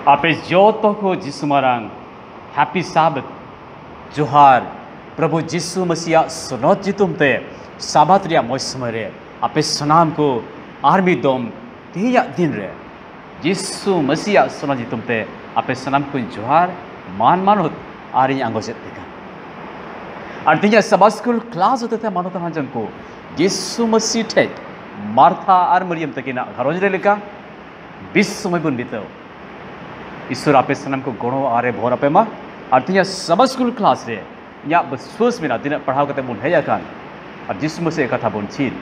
आपे जोतो को जिसु मारांग हैप्पी साबत जोहार प्रभु जिसु मसीहा सुनोत जितुमते साबत रिया मोसमरे आपे सनाम को आर्मी दोम तिया दिन रे जिसु मसीहा सुनोत जितुमते आपे सनाम को जोहार मान मानोत आरी आंगोसेत देखा और तिया सबा स्कूल क्लास होते थे मानोत हांजन को जिसु मसीह थे मार्था और मरियम तकिना घरों रे लेका 20 समय बुन बीतो ईश्वर आपे सनम को गणो आरे भोर आपे मा और तिया सबा स्कूल क्लास रे या बसोस में ना दिन पढ़ाव कते बुन हेया कान और जिसु मसीह कथा बुन छीन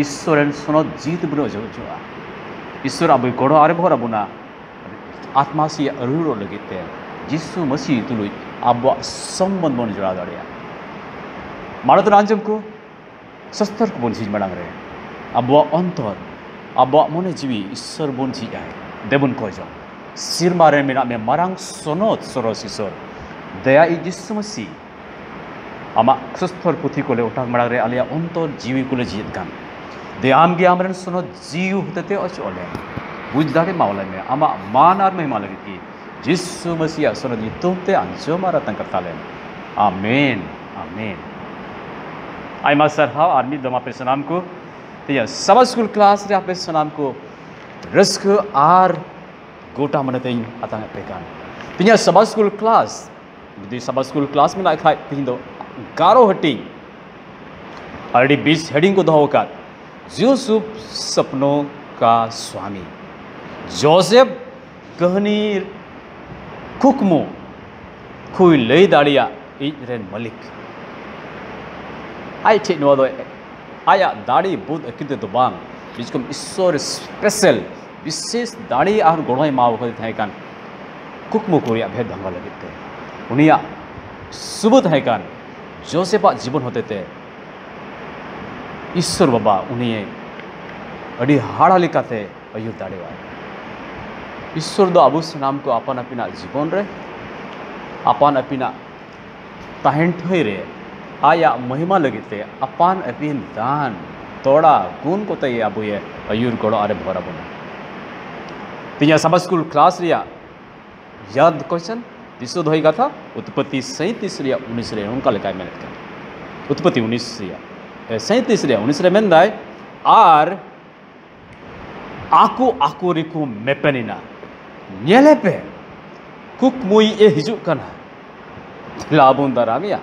ईश्वरन सुनो जीत बुनो जो जोआ ईश्वर अब गणो आरे भोर बुना आत्मा से अरुरो लगिते जिसु मसीह तुलुई अब संबंध बुन जोड़ा दड़िया मारो तो नांजम को सस्तर को बुन चीज मडांग रे अब अंतर अब मने जीवी ईश्वर बुन छी जाए देबुन को जो सिर मारे में मारांग सोनोत सोरोस ईश्वर दया जिसु मसीह आमा सस्तर पुथी को ले उठाक मडांग रे आलिया अंतर जीवी को ले जीत गान दे आम गे आमरन सोनो जीव होते ते अचोले बुझ दारे मावला में आमा मान और महिमा लगी की जिसु मसीह सोनो जी तुमते अंजो मारा तंग करता ले आमीन आमीन आई मास्टर हाउ आर्मी दमा पे सनाम को तिया सबा स्कूल क्लास रे आपे सनाम को रस्क आर गोटा मनते आता पे कान तिया सबा स्कूल क्लास दी सबा स्कूल क्लास में ना खाय तिंदो गारो हटी ऑलरेडी 20 हेडिंग को दहोका यूसुफ सपनों का स्वामी जोसेफ कहनी कुकमो खुई लई दाड़िया इजरेन मलिक आई ठीक नो दो आया दाड़ी बुद अकिदे तो बांग जिसको ईश्वर स्पेशल विशेष दाड़ी और गणोय माव को थे कान कुकमो कोरिया भेद भंगा लगते उनिया सुबुत है कान जोसेफा जीवन होते थे ईश्वर बाबा उन्हें अड़ी हाड़ा लिखाते अयुर दाड़ी वाले ईश्वर दो अबू नाम को अपन अपिना जीवन रे अपन अपिना ताहें ठोय रे आया महिमा लगते अपान अपिन दान तोड़ा गुण को तय अब ये अयुर गड़ो अरे भोरा बना तिया सबा स्कूल क्लास रिया याद क्वेश्चन दिसो धोईगा था उत्पत्ति 37 रिया 19 रे उनका लेका मेहनत कर उत्पत्ति 19 रिया 37 रिया 19 रे मेन दाय आर आको आको रिको मेपेनिना नेले पे कुक मुई ए हिजु कना लाबुन दारामिया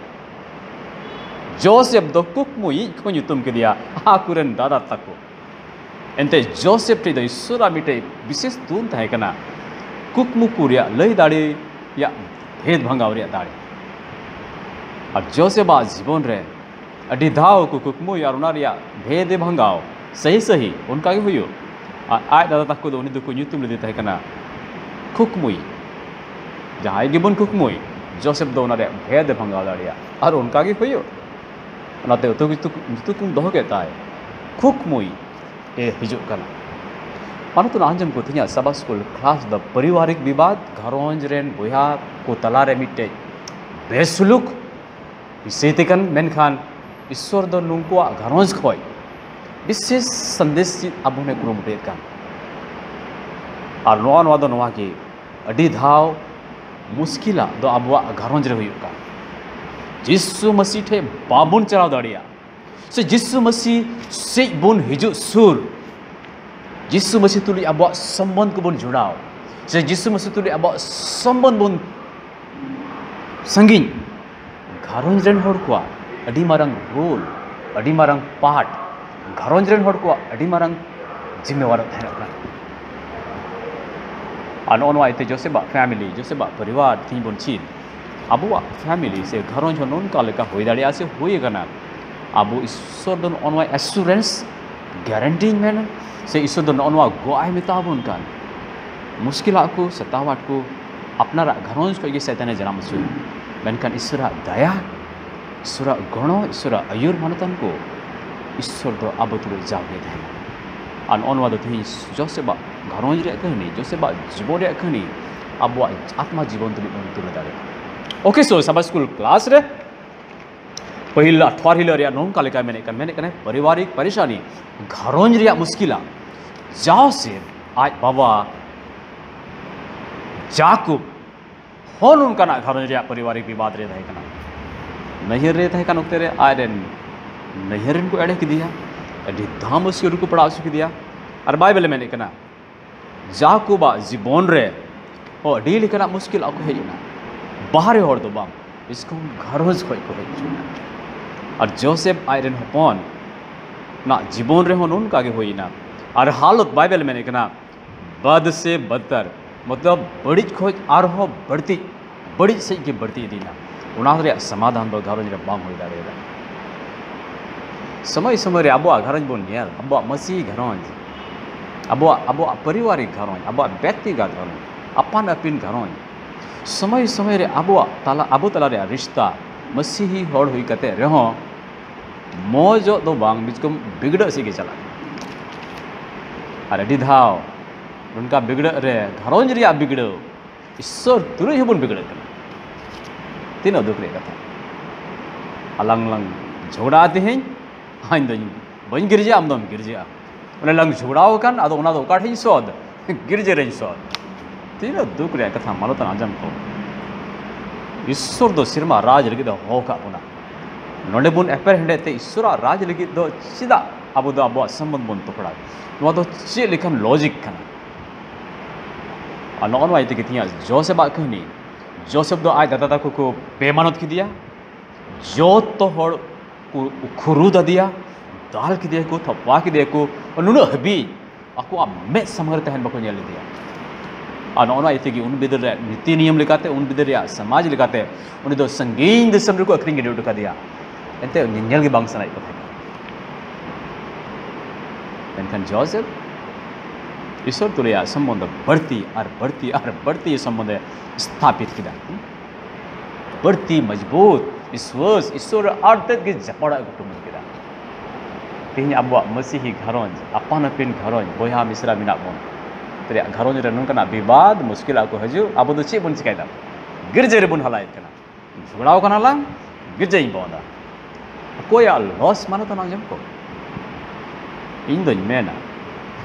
जोसेफ दो कुकमुई को युतुम के दिया आकुरन दादा तको एंते जोसेफ टे दो ईश्वरा मिटे विशेष दून था कना कुकमु कुरिया लई दाड़ी या भेद भंगावरिया दाड़ी और जोसेफ आ जीवन रे अडी धाव को कुकमु यार उनारिया भेद भंगाव सही सही उनका के हुयो आय दादा तको दो उनी दो को युतुम ले देता है कना कुकमुई जहां गिबन कुकमुई जोसेफ दो उनारे भेद भंगाव दाड़िया और उनका के हुयो नाते तो तुम दो कहता है खुक मुई ए हिजु कना मानो तो आंजम को थिया सबा स्कूल क्लास द पारिवारिक विवाद घरोंज रेन बुया को तलारे मिटे बेसुलुक विसेतिकन मेनखान ईश्वर दो नुंको घरोंज खोय विशेष संदेश अब ने कुरुमुटे कान और नोन वादो नोवा की अडी धाव मुश्किला दो अबवा घरोंज रे हुयु का जिसु मसीह थे बाबुन चलाव दाड़िया से जिसु मसीह से बुन हिजु सुर जिसु मसीह तुली अब संबंध को बुन जुड़ाव से जिसु मसीह तुली अब संबंध बुन संगीन घरों जन होड़ को अडी मारंग रोल अडी मारंग पाठ घरों जन होड़ को अडी मारंग जिम्मेवार है अनोनवा इते जोसेबा फैमिली जोसेबा परिवार थी बुन चीन अब फैमिली से घरों जो नोन का लेका हो दाड़िया से हुई गना अब ईश्वर दन अनवा एश्योरेंस गारंटीइंग मैन से ईश्वर दन अनवा गोआय मिताब उनका मुश्किल को सतावट को अपना घरों को ये सैतान जनाम सु मेनकान ईश्वर दया ईश्वर गण ईश्वर अयुर मानतन को ईश्वर दो अब तुल जागे थे और अनवा दो थी जोसेबा घरों रे कहनी जोसेबा जीवन रे कहनी अब आत्मा जीवन तुल दाड़े ओके सो सबा स्कूल क्लास रे पहिला अठवार हिल रे नोंका लेका मेने कने पारिवारिक परेशानी घरों रे मुश्किला जाओ से आज बाबा जाकुब हन उनका घरों पारिवारिक विवाद रे तहकना नैहर रे तहकन उक्ते रे आयरन नैहर को एड़े किदिया अभी धाम मुश्किल को पड़ा किदिया और बाइबल में कना जाकुब जीवन रे ओ अडी लेकना मुश्किल आको हेजना बाहर हर दो बाम इसको घरों खोज को हेजना और जोसेफ आयरन हपन ना जीवन रे हन उनका गे होइना और हालत बाइबल में कना बद से बदतर मतलब बड़ी खोज और हो बढ़ती बड़ी से की बढ़ती दीना उनारे समाधान बो घरों रे बाम होई दारेला समय समय रे अब घरों बो नेल अब मसीह घरों अब पारिवारिक घरों अब व्यक्तिगत घरों अपान अपिन घरों समय समय रे अब तला रे रिश्ता मसीही हड़ हुई कते रहो मौजो दो बांग बिचकम बिगड़ से के चला और अडी धाव उनका बिगड़ रे घरों रिया बिगड़ो ईश्वर तुरई हबन बिगड़ तीनों दुख रे कथा अलंग लंग झगड़ाते हैं हाँ बन गिरजा आम दम गिरजा उन्हें लंग झगड़ाओ कन अदो उना दो काठ सोद गिरजे रे सोद तीनों दुख रे कथा मानो तना आजम को ईश्वर दो सिरमा राज लगी दो हो का पुना नोडे बुन एपर हेडे ते ईश्वर राज लगी दो चिदा अब दो अब संबंध बुन तोड़ा नो दो चे लिखन लॉजिक कना और नॉन वाइते कितिया जोसेफ कहनी जोसेफ दो आय दादा को बेमानत की दिया जो तो हड़ को खुरू दिया दाल की दिया को थपवा की दिया को और नुन हबी आपको अब मैं समगर तहन बको नेल दिया और नॉन वाइते की उन बिदर नीति नियम लिखाते उन बिदर समाज लिखाते उन्हें दो संगीन दिसम को अक्रिंग के ड्यूटी का दिया एंते निन्यल की बांग सनाई पता एनकन जोसेफ ईश्वर तुले संबंध बढ़ती और बढ़ती और बढ़ती संबंध स्थापित किया बढ़ती मजबूत विश्वास ईश्वर आर्थिक की जपड़ा कुटुंब किया तीन अब मसीही घरों अपान अपिन घरों बोया मिश्रा बिना बन तेरे घरों रे नुनकना विवाद मुश्किल को हजू अब तो चे बन चिकायदा गिरजे रे बन हलाय कना झगड़ाओ कना ला गिरजे बोंदा कोई लॉस मानो तो ना जमको इन दो मेना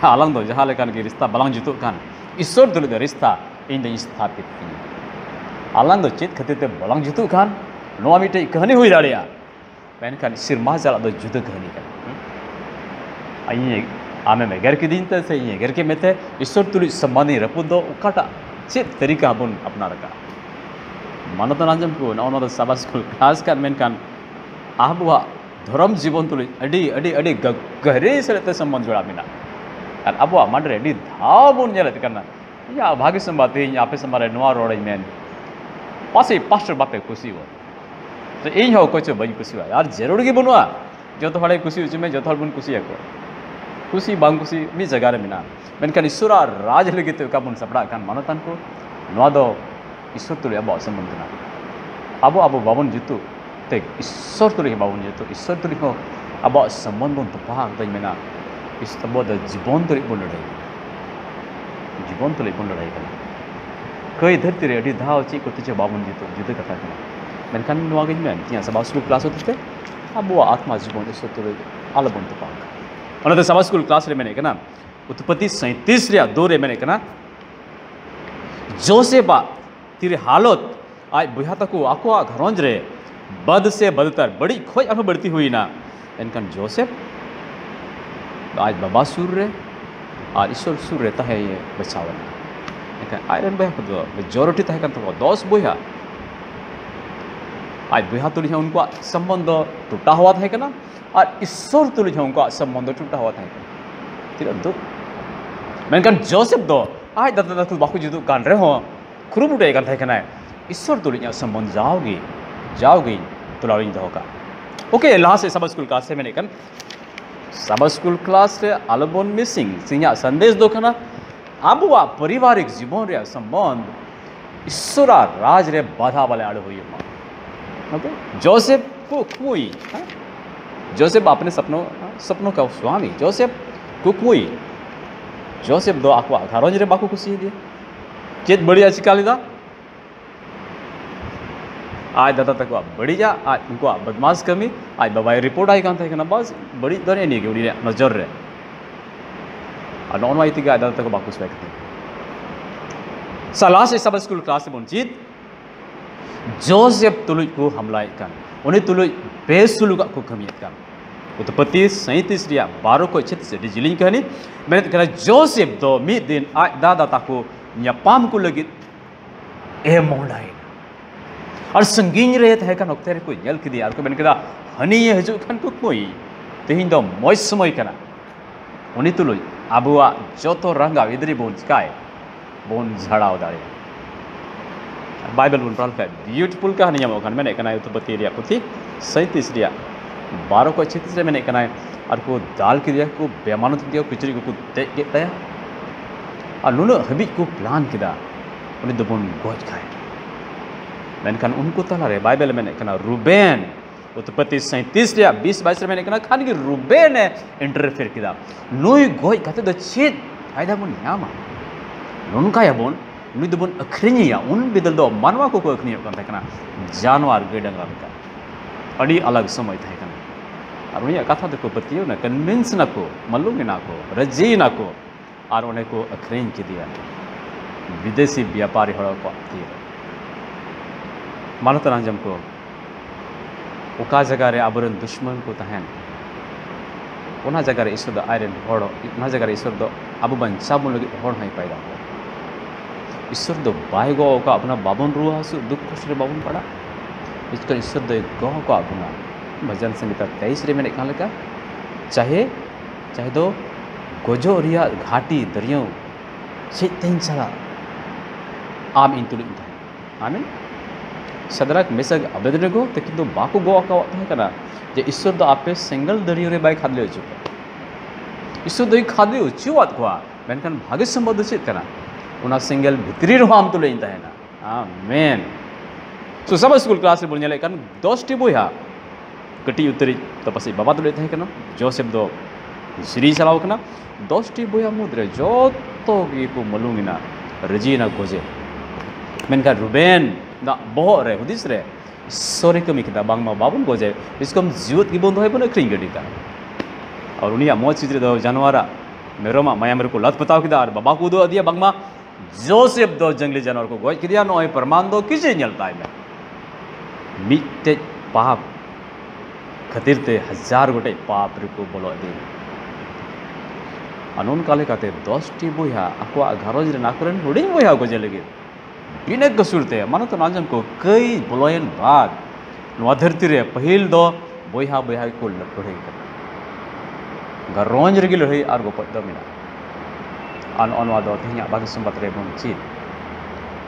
अलग दो जहाँ लेकर की रिश्ता बलांग जुतु कान ईश्वर तुले दो रिश्ता इन दो स्थापित की अलग दो चित खते बलांग जुतु कान नोआ मिटे कहानी हुई दाड़िया मैंने सिरमा चला दो जुतु कहानी का आइए आमे में घर के दिन तक से ये घर के में थे ईश्वर तुले संबंधी रपु दो उकाटा चित तरीका बुन अपना रखा मानो तो नाजम को ना उन्होंने सबा स्कूल क्लास कर मैंने कान आबुआ धर्म जीवन तुले अड़ी अड़ी अड़ी गहरे से रहते संबंध जोड़ा बिना और अब मारे अभी धाव बुन जलत करना या भाग्य संबाते यहाँ पे समारे नुआ रोड में पास पास्टर बापे खुशी हो तो इन हो कोई बड़ी खुशी हुआ यार जरूर की बुनवा जो तो हड़े खुशी हो मैं जो तो बुन खुशी है को खुशी बांग खुशी भी जगह रे मिना मैंने ईश्वर राज लगे तो का बुन सपड़ा कान मानतान को नुआ दो ईश्वर तुले अब संबंध ना अब बाबन जितु ते ईश्वर तुले बाबन जितु ईश्वर तुले हो अब संबंध बुन तो भाग दई मेना इस तबोद जीवन तो बन लड़ाई जीवन तो बन लड़ाई करना कई धरती रे अड़ी धाव ची को तुझे बाबन जी तो जुद कथा करना मैंने कहा नुआ गई मैं यहाँ सब स्कूल क्लास होते थे अब वो आत्मा जीवन इस तो आल बन तो पाक और तो सब स्कूल क्लास रे मैंने कहना उत्पत्ति 37 रे 2 रे मैंने कहना जोसेफ तेरे हालत आज बुझा तक आको घरों रे बद से बदतर बड़ी खोज अब बढ़ती हुई ना इनका जोसेफ आज बाबा सूर रे और ईश्वर सूर रहता है ये बचावन आयरन बया मेजोरिटी तक तो 10 बोया आज बोया तुली उनको संबंध टूटा हुआ था ना और ईश्वर तुली उनको संबंध टूटा हुआ था तेरा दुख मैंने जोसेफ दो आज दादा तू बाकू जी कान रहे हो खुरुब उठे था ईश्वर तुली संबंध जाओगी तुला होगा ओके लाहा से सब स्कूल क्लास से मैंने कन सब स्कूल क्लास रे आलबन मिसिंग सिंहा संदेश दो खना अब पारिवारिक जीवन रे संबंध ईश्वर राज रे बाधा वाले आड़ हुई ओके जोसेफ को कोई जोसेफ अपने सपनों का स्वामी जोसेफ को कोई जोसेफ दो आको घरों रे बाको खुशी दिए चेत बढ़िया चिका लीदा आज दादा तक बड़ी जा आज उनको बदमाश कमी आज बाबा रिपोर्ट आई कान था बस बड़ी दरे नहीं कि उड़ी नजर रे और नॉन वाई थी आज दादा तक बाकुस बैठते salah se sabas school class se boncit Joseph tuluj ku hamlai kan uni tuluj besuluga ku kamiat kan utpati 37 dia baru ko chet se dijiling kani menet kana Joseph do mi din ai dada taku nyapam ku lagi molai और संगीन रहे थे kan okte re ko yel kidi ar ko ben kida hani ye haju kan ku koi tehin do moi samay kana uni tuluj abuwa joto ranga idri bon sky bon jhadao dare Bible pun pral kai beautiful kahani yang kan mene kana utpati ria puthi 37 ria 12 ko 36 ria mene kana ar ko dal ki dia ko bemanut dia kichri ko te taya ar nuno habit ko plan kida uni do bon goj kai menkan unku talare Bible mene kana Ruben utpati 37 ria 20 22 mene kana khan ki Ruben ne interfere kida nui goj kate do chit aida bon nyama nun kaya bon nui do bon akhrinya un bidal do manwa ko akhrinya kan kana जानवर गेडंगा का अड़ी अलग समय था kan ar unia katha ko patio na convince na ko malung na ko raji na ko ar one ko akhrein ki dia विदेशी व्यापारी हड़ को ती मानत रांजम को उका जगह रे अबरन दुश्मन को तहन ओना जगह रे ईश्वर द आयरन हड़ ओना जगह रे ईश्वर द अबु बन साबुन लगी हड़ नहीं पैदा हो ईश्वर द बायगो का अपना बाबन रुआ सु दुख कष्ट रे बाबन पड़ा इसका ईश्वर द गो को अपना भजन संगीता 23 रे मेने काले का चाहे चाहे दो गोजो रिया घाटी दरियो से तीन चला आम इंतुल आमीन सदरक मेसग अबेदनेगो ते किंतु बाकु गो का होता है कना जे ईश्वर द आपे सिंगल दरियो रे बाय खादले छु ईश्वर द खादले छु वात को मेनकन भाग्य संबंध से कना उना सिंगल भितरी रो आम तुले इंता है ना आमीन सो सब स्कूल क्लास रे बोलने लेकन 10 टी बोया कटी उतरी तो पसी बाबा तुले थे कना जोसेफ दो श्री चलाओ कना 10 टी बोया मुद्रे जो तो की को मलुंगिना रजीना गोजे मेनका रुबेन ना बहो रे हुदिस रे सॉरी कमी किता बांगमा बाबुन गोजे इसको हम जीवत की बंद है बने क्रिंग गडी का और उनिया मोच चित्र दो जानवरा मेरोमा माया मेरे को लत बताओ किदा और बाबा को दो दिया बांगमा जोसेफ दो जंगली जानवर को गोज किया नो प्रमाण दो किसे निलता है मैं मिटे पाप खतिरते 1000 गोटे पाप रे को बोलो दे अनोन काले काते 10 टी बोया अको घरोज रे नाकरन हुडिंग बोया को जे लगे बिना कसूरते मानो तो नाजम को कई बोलोयन बाद नो धरती रे पहिल दो बोया बोया को लड़े घरोंज रे लड़े आर गो पद मिना अन अनवा दो थिया बाकी संबत रे बोन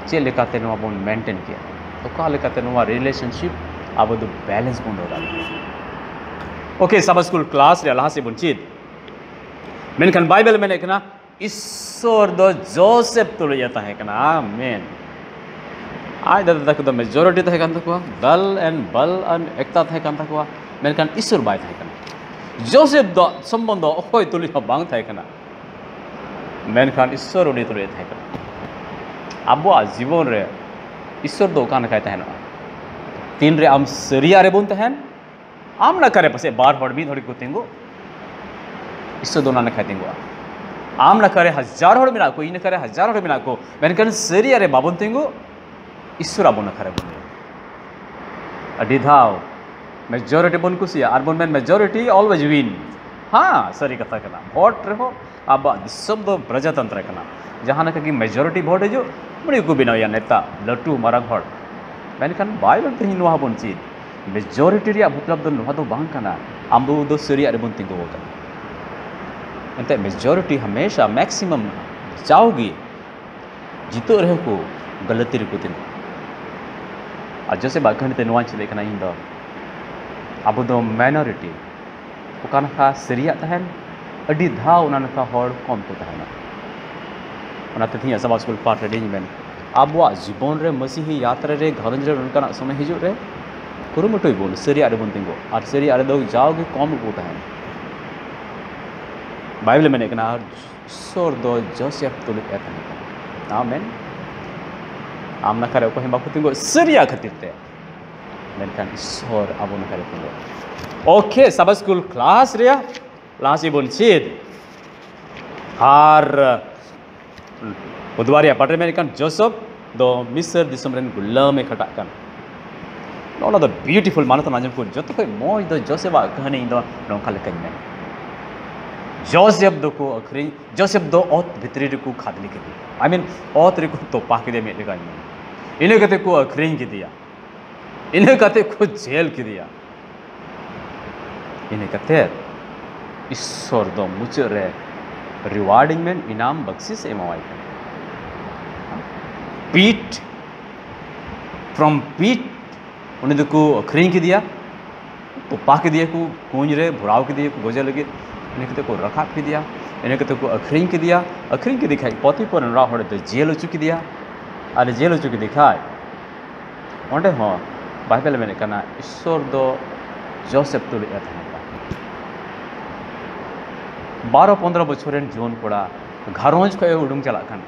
चे लेकाते नो बोन मेंटेन किया तो का लेकाते नो रिलेशनशिप अब दो बैलेंस बोन हो ओके सब स्कूल क्लास रे अल्लाह से बोन चीत मेनकन बाइबल में कना ईश्वर दो जोसेफ तुले जाता है कना आमीन आज दादा तक तो मेजॉरिटी था कन तकवा दल एंड बल एंड एकता था कन तकवा मेनकन ईश्वर बाय था कना जोसेफ दो संबंध ओय तुले बांग था कना मेनकन ईश्वर उडी तुले था कना अबो जीवन रे ईश्वर दो कान कहता है ना तीन रे आम सरिया रे बोनते हैं आम ना करे पसे बार हड़ भी थोड़ी को तेंगो ईश्वर दोना ना कहते हैं आम ना करे 1000 हड़ बिना को इन करे 1000 हड़ बिना को मेनकन सरिया रे बाबन तेंगो ईश्वर आबो ना करे बोने अडिधाव मेजॉरिटी बोन कुसिया आर बोन मेन मेजॉरिटी ऑलवेज विन हां सरी कथा कना वोट रे हो अब दिसम दो प्रजातंत्र कना जहां ना कि मेजॉरिटी वोट जो बड़ी को बिना या नेता लट्टू मारा हड़ मेनकन बाइबल ते हिनवा बोन ची मेजॉरिटी रे मतलब दो नवा दो बांग कना आंबो दो सरिया रे बोन तेंगो का अंते मेजॉरिटी हमेशा मैक्सिमम जाओगी जीतो रहे को गलती रे को दिन आज जैसे बाखन ते नवा चले कना इन दो अब दो माइनॉरिटी ओकान का सरिया तहन अडी धा उना का हड़ कम को तहन ओना ते थिया सब स्कूल पार्ट रेडी मेन आबवा जीवन रे मसीही यात्रा रे घरन रे उनका समय हिजु रे कुरुमटोय बोल सरिया रे बोन तिंगो और सरिया रे दो जाओगे कम को तहन बाइबल में कना सोर दो जोसेफ तुलिक एथन आमेन आमना करे को हम बाकु तिंगो सरिया खतिरते मेनकान सोर अबो न करे तिंगो ओके सब स्कूल क्लास रे लासी बोन चीद हार उद्वारिया बारे में kan Joseph do Misr disomren gulam e khata kan no the beautiful manata najam ko joto ko mo do Joseph a kahani do nongka lekan men Joseph do ko akhri Joseph do ot bhitri ko khadli ke I mean ot ri ko to pa ke de me lekan ine kate ko akhri ke diya ine kate ko jail ke diya ine kate ईश्वर दो मुझे रे rewarding में इनाम बख्शिश MY कर पीठ from पीठ उन्हें तो को खरीद के दिया तो पा के दिया को कूंज रे भुराव के दिया को गोजे लगे इन्हें कहते को रखा के दिया इन्हें कहते को अखरीन के दिया अखरीन के दिखाई पति पर नरा होड़े तो जेल हो चुकी दिया अरे जेल हो चुकी दिखाए वंडे हो बाइबल में कहना ईश्वर दो जोसेफ तो लिया था 12-15 बछरेन जीवन कोड़ा घरोंज को उडुंग चला खान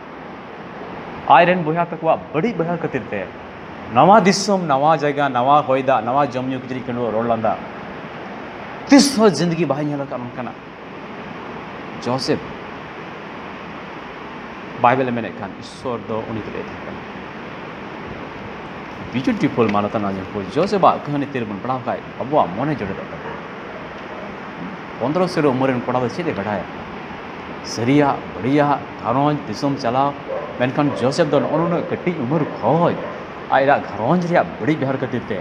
आयरन बोया तक वा बड़ी बया कतिरते नवा दिसम नवा जगह नवा होयदा नवा जमन्यू किजरी कनो रोलंदा तिसो जिंदगी भाई नेला का उनका जोसेफ बाइबल में खान ईश्वर दो उन्हीं के था ब्यूटीफुल मानता ना जो जोसेफ आ कहने तेरे बन पढ़ा का अब वो मोने जोड़े तो 15 से उम्र कोड़ा चीज़ बढ़ाया सरिया बढ़िया घरोंज दिसम चला मेनखान जोसेफ दो उन्होंने कटी उम्र खोज आयरा घरोंज रिया बड़ी बेहर कतिते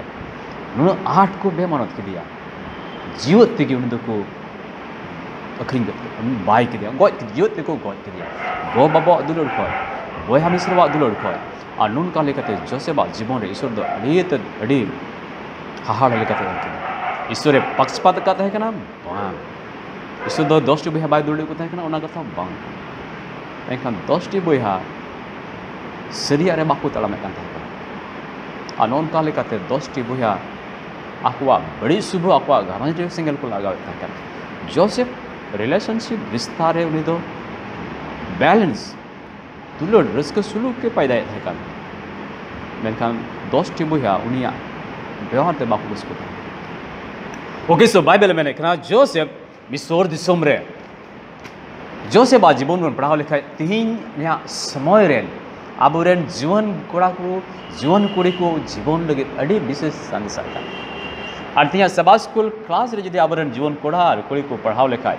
नुनो 8 को बेमानत के दिया जीवत के उन को अखरिंग बाई के दिया गोज जीवत को गोज के दिया गो बाबा दुलोड़ खोज बोय हमिसरवा दुलोड़ खोज और नुन का लेकते जोसेफ जीवन रे ईश्वर दो अड़ी हाहाड़ लेकते ईश्वर पक्षपात कथा है ना बांग ईश्वर दो 10 बोया बाय दुड़ी को था ना कथा बांग एखान 10 बोया सरिया रे बाकू तला में कान था आ नोन का लेकाते 10 बोया आकुआ बड़ी शुभ आकुआ घरंज रे सिंगल को लगा था जोसेफ रिलेशनशिप विस्तार है उन्हें दो बैलेंस दुलोड़ रिस्क सुलूक के पैदा है कान मेनखान 10 बोया उनिया व्यवहार ते बाकू उसको ओके सो बाइबल में लिखना जोसेफ मिसोर दिसोम रे जोसेफ आ जीवन में पढ़ाओ लिखा तीन या समय रेन आबुरेन जीवन कोड़ा को जीवन कुड़ी को जीवन लगे अड़ी विशेष संदेश आता और तिया सभा स्कूल क्लास रे जदि आबुरेन जीवन कोड़ा और कुड़ी को पढ़ाओ लिखा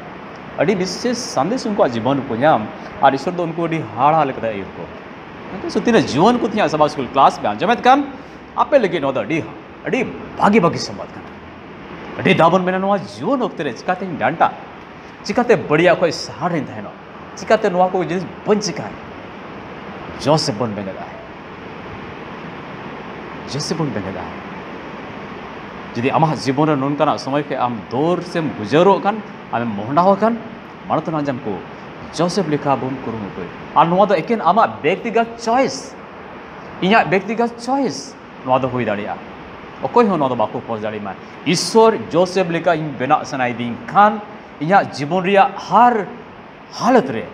अड़ी विशेष संदेश उनको जीवन को नाम और ईश्वर दो उनको अड़ी हाड़ा लिखता है इनको तो तीन जीवन को तिया सभा स्कूल क्लास में जमेत काम आपे लगे नो अड़ी अड़ी भागी भागी संवाद का अड़ी दाबन में नवा जीवन होते रहे चिकाते डांटा चिकाते बढ़िया कोई सहारे था ना चिकाते नवा को जिस बन चिका है जोसेफ बन बेगा है जोसेफ बन बेगा है यदि आम जीवन नोनकाना समय के आम दौर से गुजरो कान आम मोहंडा हो कान मानत ना जम को जोसेफ लिखा बन कुरुमुटो और नवा दो एकेन आमा व्यक्तिगत चॉइस इया व्यक्तिगत चॉइस नवा दो हुई दाड़िया ओकोई हो नवा बाको पोज दाड़ी मा ईश्वर जोसेफ लिखा इन बेना सनाई दिन खान इया जीवन रिया हर हालत रे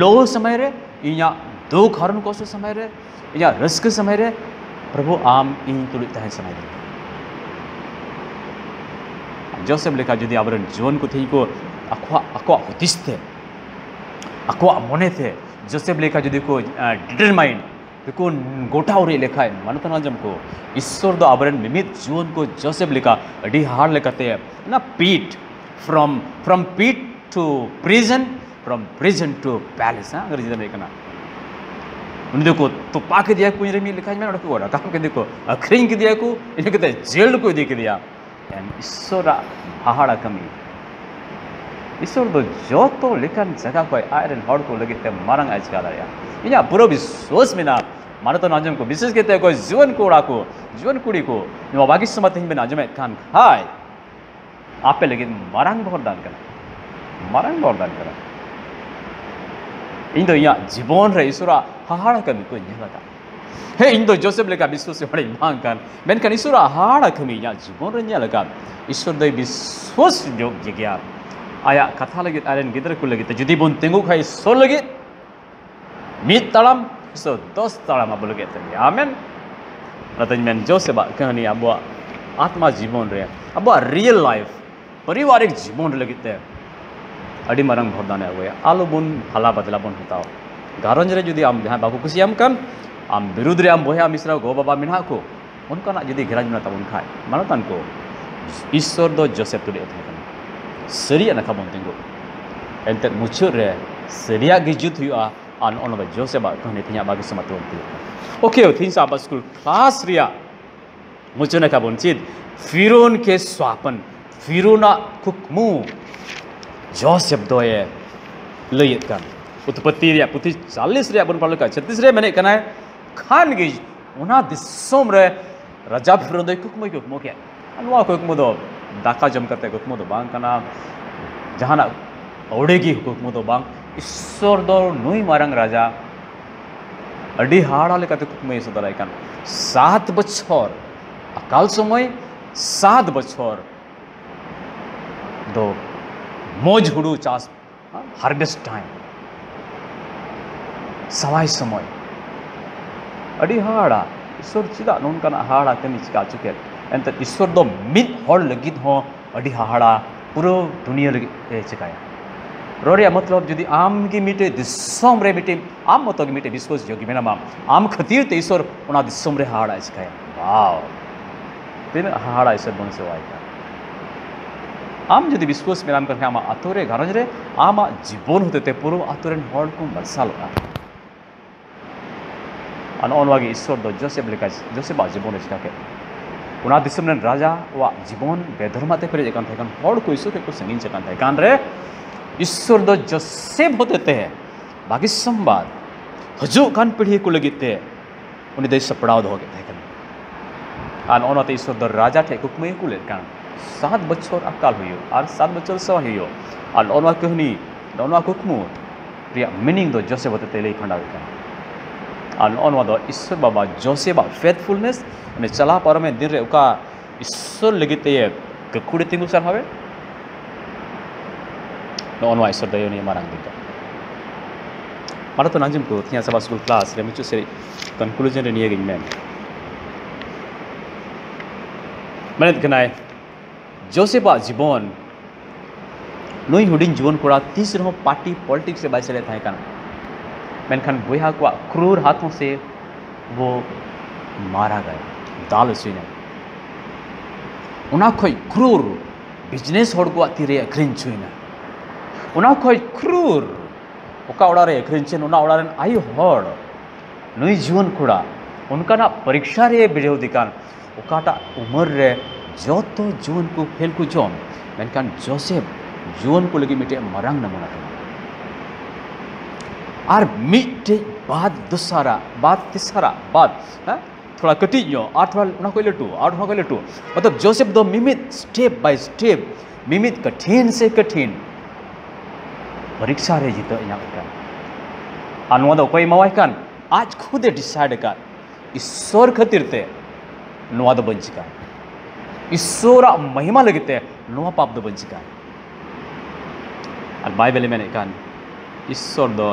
लो समय रे इया दुख हरण को समय रे इया रस्क समय रे प्रभु आम इन तुलित है समय रे जोसेफ लिखा जुदी आवरण जीवन को थी को अक्वा अक्वा होतिस थे अक्वा मने थे जोसेफ लिखा जुदी को डिटरमाइन को गोटा और लिखा है मानता ना जम को ईश्वर दो आवरण निमित जीवन को जोसेफ लिखा अड़ी हार लिखाते हैं ना pit from pit to prison from prison to palace अगर जिधर देखना उन्हें देखो तो पाके दिया को इन्हें लिखा है मैंने उनको बोला कहाँ के देखो अखरीन के दिया को इन्हें कहते हैं जेल को दे के दिया ईश्वर हाहाड़ा कमी ईश्वर दो जो तो लिखन जगह को आयरन हॉर्ड को लगे थे मारंग आज का लाया इन्हें पूरा विश्वास में ना मानो तो नाजम को विशेष कहते हैं कोई जीवन कोड़ा को जीवन कुड़ी को निवा बाकी समझते हैं नाजम खान हाय आप पे लगे मारंग बहुत दान करा इन दो यहाँ जीवन रे ईश्वर हाहाड़ा कमी को नहीं लगा हे इन दो जोसेफ लेका विश्वास से बड़े मांग कर मैंने कहा ईश्वर हाहाड़ा कमी यहाँ जीवन रे नहीं लगा ईश्वर दो विश्वास योग जगह आया कथा लगे आयरन गिदर को लगे तो जुदी बोन तेंगु खाई सो लगे मीत तड़म सो 10 तड़म अब लगे थे आमेन रतन में जोसेफ कहानी अब आत्मा जीवन रे अब रियल लाइफ पारिवारिक जीवन लगे थे अड़ी मरंग भरदाने हुए आलू बुन हला बदला बुन होता गारंज रे जुदी आम जहां बाको कुसियाम कान आम बिरुद्ध रे आम बोया मिश्रा गो बाबा मिना को उनका जुदी घेराज मेना ताबन खाय मानतान को ईश्वर दो जोसेफ तुले थे सरिया नखा बन तिंगो एंते मुछुर रे सरिया गे जुत हुआ आन ओनबा जोसेफ कहने थिया बागी समातोन ति ओके थिन साबा स्कूल क्लास रिया मुचुना का बंचित फिरोन के स्वापन फिरोना कुकमु जोसेफ दोए लयत कान उत्पत्ति रिया पुथि 40 रिया बन पाल का 36 रे मने कना खान गे उना दिसोम रे राजा फिरोन दो कुकमु के अनुआ कुकमु दो दाका जम करते कुकमु दो बांग कना जहाना औड़ेगी कुकमु दो बांग ईश्वर दो नुई मारंग राजा अडी हाड़ा लेकाते कुकमु सदराय कान 7 बछर अकाल समय 7 बछर दो मोज हुडू चास हार्वेस्ट टाइम सवाई समय अडी हाड़ा ईश्वर चिदा नोनकाना हाड़ा तेनी चिका चुके एंत ईश्वर दो मिद हर लगित हो अडी हाड़ा पूरा दुनिया लगी चिकाया रोरिया मतलब जुदी आम की मिटे दिसोम रे मिटे आम मतो की मिटे विश्वास जोगी मेना आम खतीर ते ईश्वर उना दिसोम रे हाड़ा चिकाया वाव दिन हाड़ा ईश्वर बन से वाई आम जुदी विश्वास मेराम करके आमा आतोरे घरज रे आमा जीवन होते ते पूरा आतोरेन हर को मरसालगा अन ओनवागी ईश्वर दो जोसेफ लेका जोसेफ बा जीवन चिकाके उना दिसम रे राजा वा जीवन बेधर्माते पेरे जकान थाकान हर को ईश्वर के को संगीन जकान थाकान रे ईश्वर दो जोसेफ होते ते बाकी संवाद हजू कान पीढ़ी को लगिते उनी दे सपड़ाव दो के थाकान आन ओनते ईश्वर दो राजा ठे कुकमे को लेकान 7 बछर अकाल हुयो और 7 बछर सवा हुयो और ओनवा कहनी ओनवा कुकमु रिया मीनिंग दो जोसेफ होते ते ले खंडा का और ओनवा दो ईश्वर बाबा जोसेफ फेथफुलनेस ने चला पर में दिन रे उका ईश्वर लगिते ये ककुड़े तिंगु सर हवे ओनवा ईश्वर दयो ने मारंग दिका मारा तो नाजिम को थिया सभा स्कूल क्लास रे मिचु से कंक्लूजन रे निये गिन में मैंने कनाय जोसेफ जीवन नुई हुडिंग जीवन कोड़ा 30 रहो पार्टी पॉलिटिक्स से बाइसले था कान मेनखान बुया को क्रूर हाथों से वो मारा गया दाल सुने उना खोई क्रूर बिजनेस होड़ को तीरे अखरिन छुइना उना खोई क्रूर ओका ओड़ा रे अखरिन छेन उना ओड़ा रेन आई होड़ नुई जीवन कोड़ा उनका ना परीक्षा रे बिडेव दिकान ओकाटा उमर रे जो तो जीवन को फेल को जोम मेनखान जोसेफ जीवन को लगी मिटे मरंग नमूना और मिटे बाद दूसरा बाद तीसरा बाद थोड़ा कटियो और थोड़ा उना कोई लटू और उना कोई लटू मतलब जोसेफ दो मिमित स्टेप बाय स्टेप मिमित कठिन से कठिन परीक्षा रे जीतो इना का अनवा दो कोई मवाई कान आज खुद डिसाइड कर ईश्वर खातिर ते नवा दो बंचिका ईश्वर महिमा लगते नवा पाप दो बंचिका और बाइबल में कान ईश्वर दो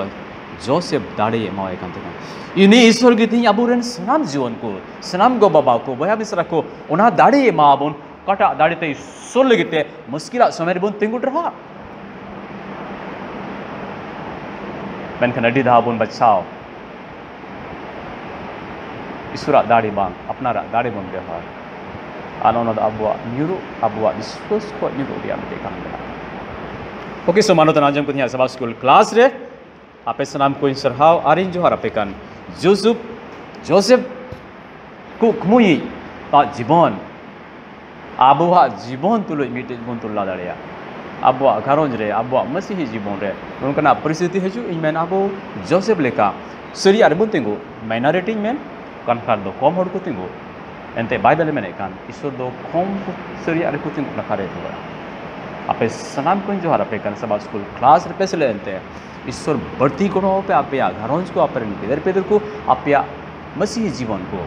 जोसेफ दाड़े मवाई कान ते इनी ईश्वर की थी अबुरन सनाम जीवन को सनाम गो बाबा को बया मिश्रा को उना दाड़े माबुन काटा दाड़े ते ईश्वर लगते मुश्किल समय बुन तिंगुट रहा मेनखान अडी धाबुन बचाओ ईश्वरा दाड़ी बांग अपना दाड़ी बन व्यवहार आनोन अबुआ न्यूरो अबुआ विश्वास को न्यूरो दिया में देखा मिला ओके सो मानो तनाजम को सभा स्कूल क्लास रे आपे सनाम को सरहाव आरिन जोहार आपे कान जोसेफ को खमुई ता जीवन अबुआ जीवन तुलो मिटे जीवन तुला दाड़िया अबुआ घरोंज रे अबुआ मसीही जीवन रे उनका परिस्थिति हजू इन मेन अबो जोसेफ लेका सरी आर बुन तिंगु माइनॉरिटी मेन कनखार दो कम हड़ को तिंगु एंते बाइबल में कान ईश्वर दो कम सरी आर को तिंगु नखारे तो आपे सनाम को जोहार आपे कान सभा स्कूल क्लास रे पेसले एंते ईश्वर बढ़ती गुणों पे आपे घरोंज को आपे पेदर पेदर को आपे मसीही जीवन को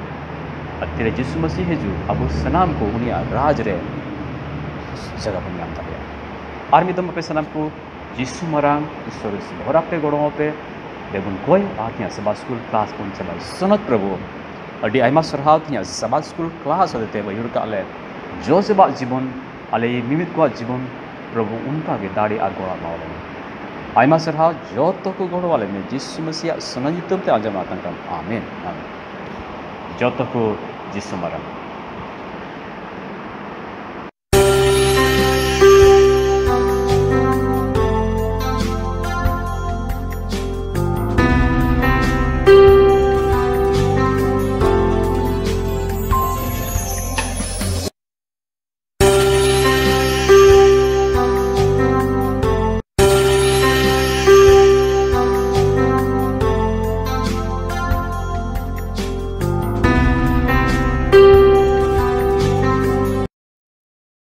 अतिरे यीशु मसीह जो अबो सनाम को उनिया राज रे जगह बन जाता है आर्मी दम पे सनाम को यीशु मरांग ईश्वर से भरा पे गुणों पे देबुन कोई आतिया सभा स्कूल क्लास को चला सनत प्रभु अडी आइमा सरहाव थिया सभा स्कूल क्लास होते बयुर का ले जो सेबा जीवन अले मिमित को जीवन प्रभु उनका के दाड़ी आर गोड़ा मावले ᱟᱭᱢᱟ ᱥᱟᱨᱦᱟᱣ ᱡᱚᱛᱚ ᱠᱚ ᱜᱚᱲᱚ ᱟᱞᱮ ᱢᱮ ᱡᱤᱥᱩ ᱢᱟᱹᱥᱤᱭᱟᱜ ᱥᱚᱱᱟ ᱧᱩᱛᱩᱢ ᱛᱮ ᱟᱸᱡᱚᱢ ᱟᱛᱟᱝ ᱠᱟᱱ ᱟᱢᱮᱱ ᱟᱢᱮᱱ ᱡᱚᱛᱚ ᱠᱚ ᱡᱤᱥᱩ ᱢᱟᱨᱟᱝ